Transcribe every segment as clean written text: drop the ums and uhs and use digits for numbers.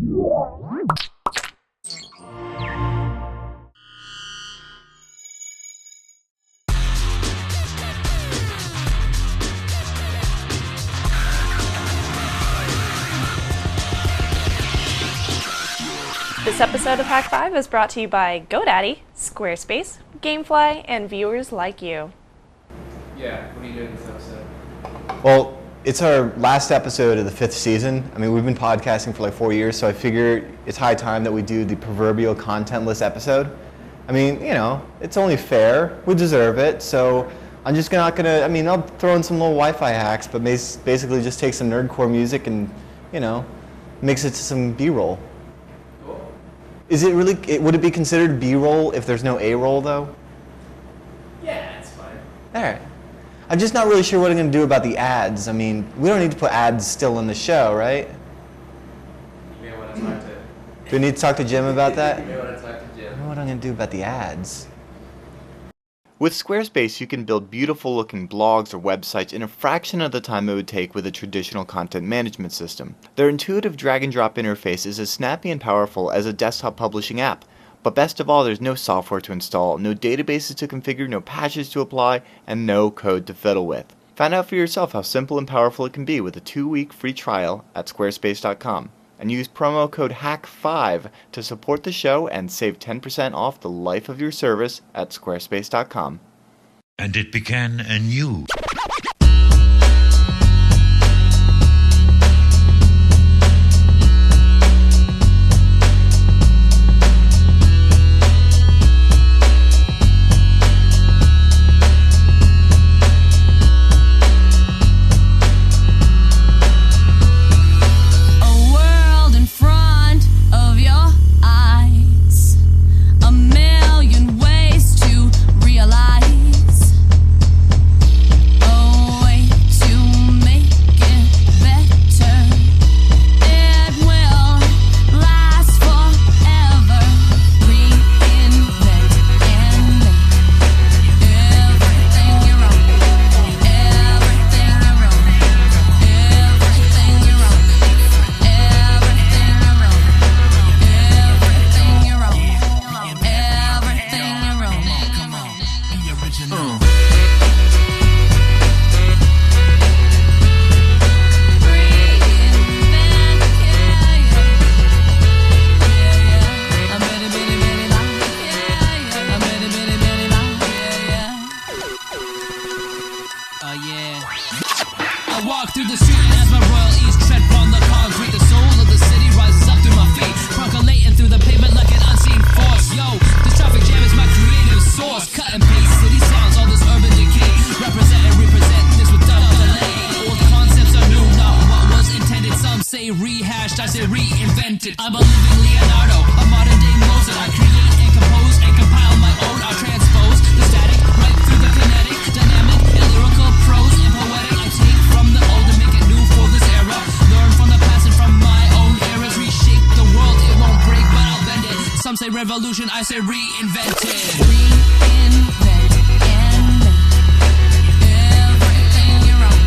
This episode of Hak5 is brought to you by GoDaddy, Squarespace, Gamefly, and viewers like you. Yeah, what are you doing this episode? Well, it's our last episode of the 5th season. I mean, we've been podcasting for like 4 years, so I figure it's high time that we do the proverbial contentless episode. I mean, you know, it's only fair. We deserve it, so I'm just not gonna, I mean, I'll throw in some little Wi-Fi hacks, but basically just take some Nerdcore music and, you know, mix it to some B-roll. Is it really, would it be considered B-roll if there's no A-roll though? Yeah, it's fine. Alright. I'm just not really sure what I'm going to do about the ads. I mean, we don't need to put ads still in the show, right? You may want to talk to... Do we need to talk to Jim about that? You may want to talk to Jim. I don't know what I'm going to do about the ads. With Squarespace, you can build beautiful-looking blogs or websites in a fraction of the time it would take with a traditional content management system. Their intuitive drag-and-drop interface is as snappy and powerful as a desktop publishing app. But best of all, there's no software to install, no databases to configure, no patches to apply, and no code to fiddle with. Find out for yourself how simple and powerful it can be with a 2-week free trial at squarespace.com. And use promo code HAK5 to support the show and save 10% off the life of your service at squarespace.com. And it began anew. Rehashed, I say reinvented. I'm a living Leonardo, a modern day Mozart. I create and compose and compile my own. I transpose the static right through the kinetic, dynamic and lyrical prose and poetic. I take from the old and make it new for this era. Learn from the past and from my own eras. Reshape the world, it won't break, but I'll bend it. Some say revolution, I say reinvented. Reinvent and make everything your own.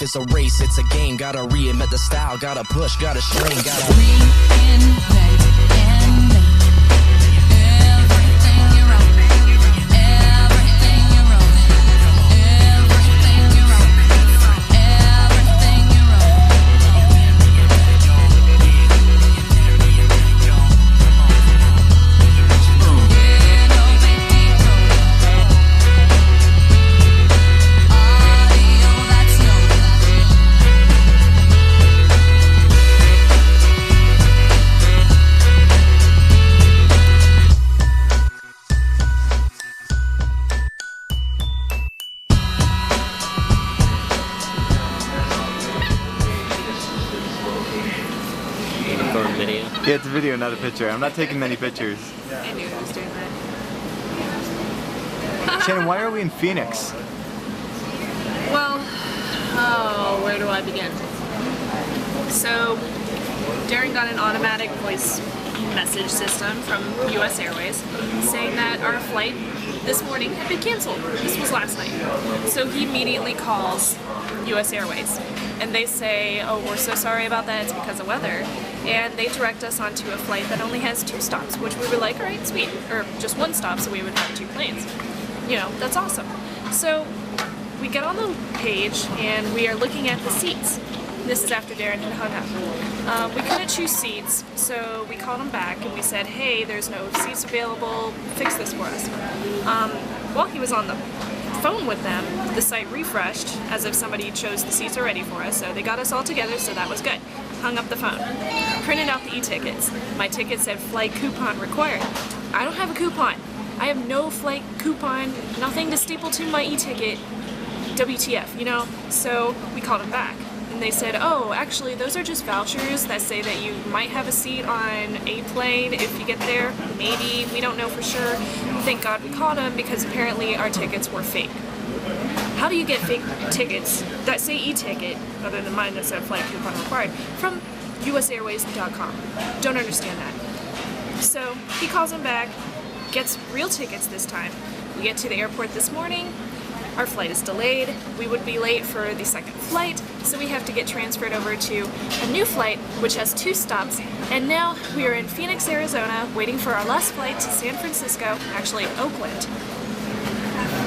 It's a race, it's a game, gotta reinvent the style, gotta push, gotta strain, gotta reinvent and make everything your own. Everything your own. Everything your own. Everything your own. For a video. Yeah, it's a video, not a picture. I'm not taking many pictures. I knew I was doing that. Shannon, why are we in Phoenix? Well, where do I begin? So, Darren got an automatic voice message system from US Airways saying that our flight this morning had been canceled. This was last night. So he immediately calls US Airways and they say, oh, we're so sorry about that, it's because of weather. And they direct us onto a flight that only has 2 stops, which we were like, all right, sweet. Or just 1 stop, so we would have 2 planes. You know, that's awesome. So we get on the page and we are looking at the seats. This is after Darren had hung up. We couldn't choose seats, so we called him back and we said, hey, there's no seats available, fix this for us. While he was on the phone with them, the site refreshed as if somebody chose the seats already for us, so they got us all together, so that was good. Hung up the phone. Printed out the e-tickets. My ticket said flight coupon required. I don't have a coupon. I have no flight coupon, nothing to staple to my e-ticket. WTF, you know? So we called them back. And they said, oh, actually, those are just vouchers that say that you might have a seat on a plane if you get there. Maybe. We don't know for sure. Thank God we called them because apparently our tickets were fake. How do you get fake tickets that say e-ticket, other than mine that said flight coupon required, from usairways.com? Don't understand that. So he calls them back, gets real tickets this time. We get to the airport this morning. Our flight is delayed. We would be late for the second flight, so we have to get transferred over to a new flight, which has 2 stops. And now we are in Phoenix, Arizona, waiting for our last flight to San Francisco, actually Oakland,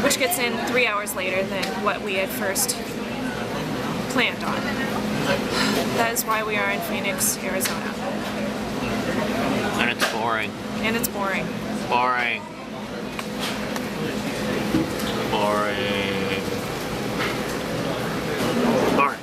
which gets in 3 hours later than what we had first planned on. That is why we are in Phoenix, Arizona. And it's boring. And it's boring. Boring. Boring. Boring.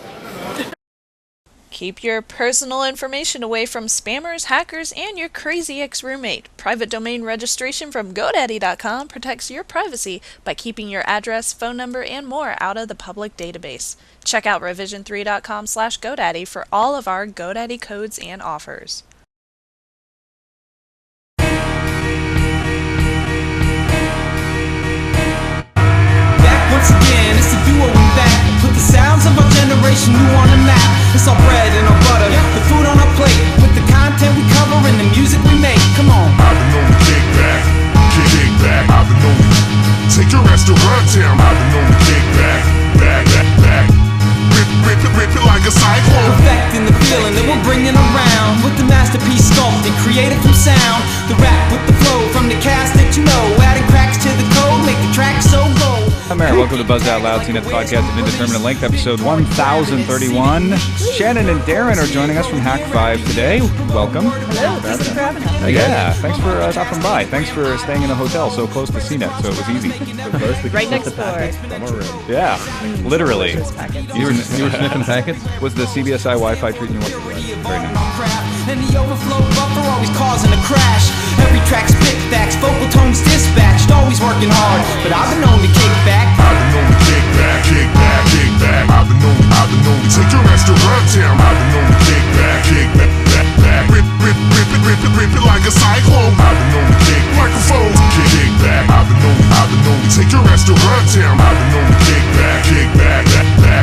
Keep your personal information away from spammers, hackers, and your crazy ex-roommate. Private domain registration from GoDaddy.com protects your privacy by keeping your address, phone number, and more out of the public database. Check out revision3.com/GoDaddy for all of our GoDaddy codes and offers. Once again, it's the duo we back. Put the sounds of our generation new on the map. It's our bread and our butter, the food on our plate, with the content we cover and the music we make. Come on. I've been known to kick back, kick back. I've been known to take your ass to Runtown. I've been known to kick back, back. Rip it like a cyclone. Perfecting the feeling that we're bringing around, with the masterpiece sculpted, created from sound. The rap with the flow from the cast that you know, adding cracks to the code, make the track so bold. I'm Aaron. Welcome to Buzzed Out Loud, CNET's podcast of indeterminate length, episode 1031. Shannon and Darren are joining us from Hak5 today. Welcome. Hello, thanks for having us. Yeah, thanks for stopping by. Thanks for staying in a hotel so close to CNET, so it was easy. Right next door. Yeah, literally. You were sniffing packets? Was the CBSI Wi-Fi treating you well? Very nice. And the overflow buffer always causing a crash. Every track's pickbacks, vocal tones dispatched, always working hard, but I've been known to kick back. I've been known to kick back. I've been known to take your ass to Runtown. I've been known to kick back. Rip it like a cyclone. I've been known to kick microphones, kick back. I've been known to take your ass to Runtown. I've been known to kick back.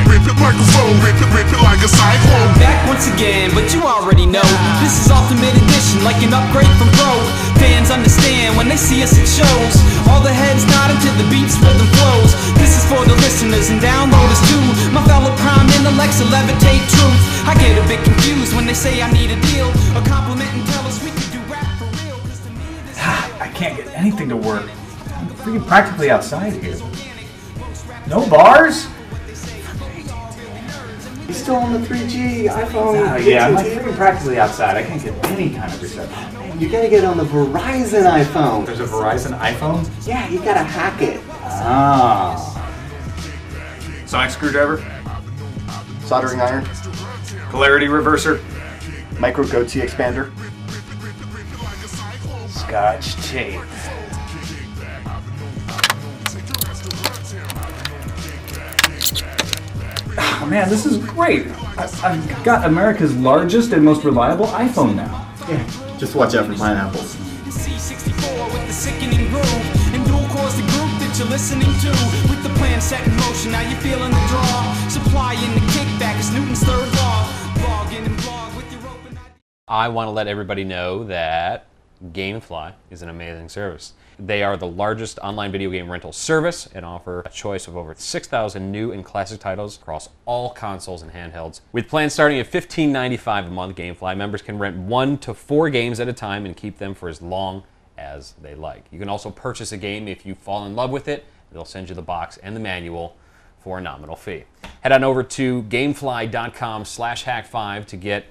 Rip it microphone, rip it like a cyclone. Back once again, but you already know this is Ultimate Edition, like an upgrade from Pro. Fans understand when they see us at shows. All the heads nodding to the beats, rhythm flows. This is for the listeners and downloaders too. My fellow prime intellects will levitate truth. I get a bit confused when they say I need a deal, a compliment and tell us we can do rap for real. 'Cause to me, this I can't get anything to work. I'm freaking practically outside here. No bars? He's still on the 3G iPhone. Yeah, I'm like freaking practically outside. I can't get any kind of reception. You gotta get on the Verizon iPhone. There's a Verizon iPhone? Yeah, you gotta hack it. Ah. Sonic screwdriver? Soldering iron, Polarity reverser? micro goatee expander. Scotch tape. Oh man, this is great. I've got America's largest and most reliable iPhone now. Yeah, just watch out for pineapples. C64 with the sickening groove, and dual cores the group that you're listening to. With the plan set in motion, now you're feeling the draw. Supplying the kickback is Newton's third law. Blog in and blog with your open. I want to let everybody know that GameFly is an amazing service. They are the largest online video game rental service and offer a choice of over 6,000 new and classic titles across all consoles and handhelds. With plans starting at $15.95 a month, GameFly members can rent 1 to 4 games at a time and keep them for as long as they like. You can also purchase a game if you fall in love with it. They'll send you the box and the manual for a nominal fee. Head on over to gamefly.com/hack5 to get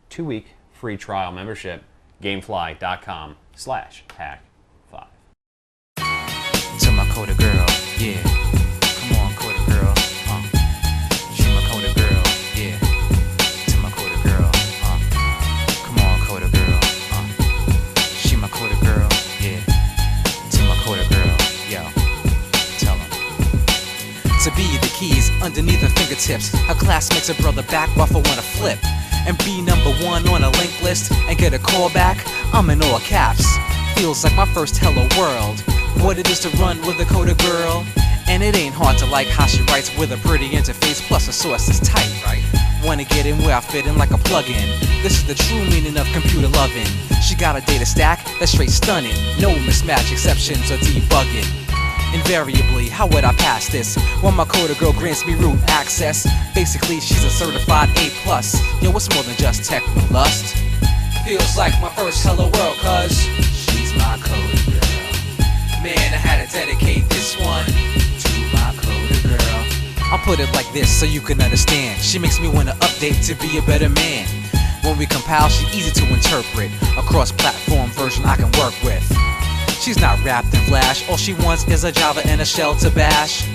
2-week free trial membership. Gamefly.com/hack5. To my coda girl, yeah. Come on, coda girl, She my coda girl, yeah. To my coda girl, Come on, coda girl, She my coda girl, yeah. To my coda girl, yo. Tell 'em. To be the keys underneath her fingertips. Her class makes her brother back off or wanna flip. And be number 1 on a link list and get a call back. I'm in all caps. Feels like my first hello world. What it is to run with a coda girl. And it ain't hard to like how she writes with a pretty interface, plus her source is tight, right? Wanna get in where I fit in like a plug-in. This is the true meaning of computer loving. She got a data stack that's straight stunning. No mismatch exceptions or debugging. Invariably, how would I pass this? When my coda girl grants me root access. Basically, she's a certified A+. Yo, it's more than just techno lust. Feels like my first hello world, cuz she's my coda girl. Man, I had to dedicate this one to my coda girl. I'll put it like this so you can understand. She makes me wanna update to be a better man. When we compile, she's easy to interpret. A cross-platform version I can work with. She's not wrapped in Flash, all she wants is a Java and a shell to bash.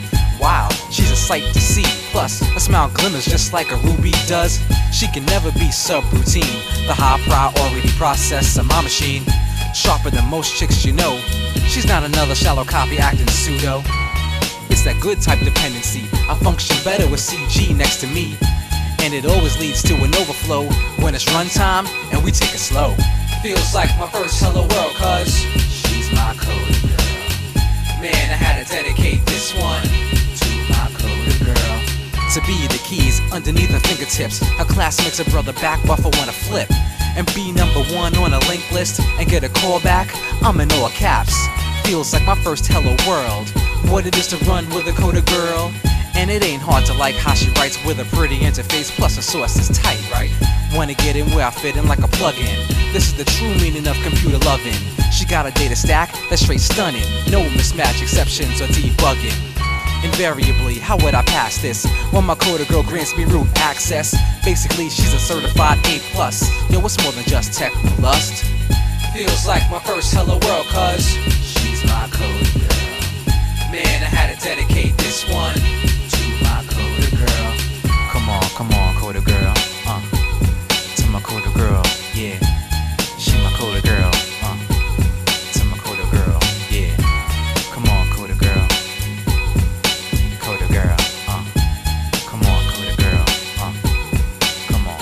Wow, she's a sight to see. Plus, her smile glimmers just like a Ruby does. She can never be subroutine. The high priority process of my machine. Sharper than most chicks you know. She's not another shallow copy acting pseudo. It's that good type dependency. I function better with CG next to me. And it always leads to an overflow when it's runtime and we take it slow. Feels like my first hello world, cuz she's my coda girl. Man, I had to dedicate this one to my coda girl. To be the keys underneath her fingertips. Her class makes her brother back off or wanna flip. And be number 1 on a link list and get a call back. I'm in all caps. Feels like my first hello world. What it is to run with a coda girl. And it ain't hard to like how she writes with a pretty interface, plus her source is tight, right? Wanna get in where I fit in like a plug-in. This is the true meaning of computer loving. She got a data stack that's straight stunning. No mismatch exceptions or debugging. Invariably, how would I pass this? When my coda girl grants me root access. Basically, she's a certified A+. Yo, it's more than just techno lust. Feels like my first hello world, cuz she's my coda girl. Man, I had to dedicate this one to my coda girl. Come on, coda girl, to my coda girl, yeah. She my coda girl, to my coda girl, yeah. Come on, coda girl, coda girl, come on, coda girl, come on.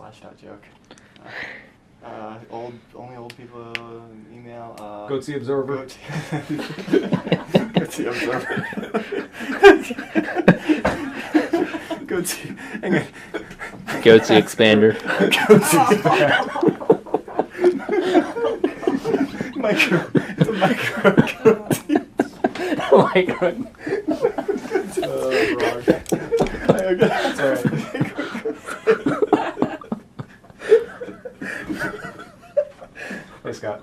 slashed out joke. Only old people email. Goatsy Observer. Goatsy Observer. Goatsy. Hang on. Goatsy Expander. Micro. It's a micro goatee. Micro. Wrong. That's alright. Hey, Scott.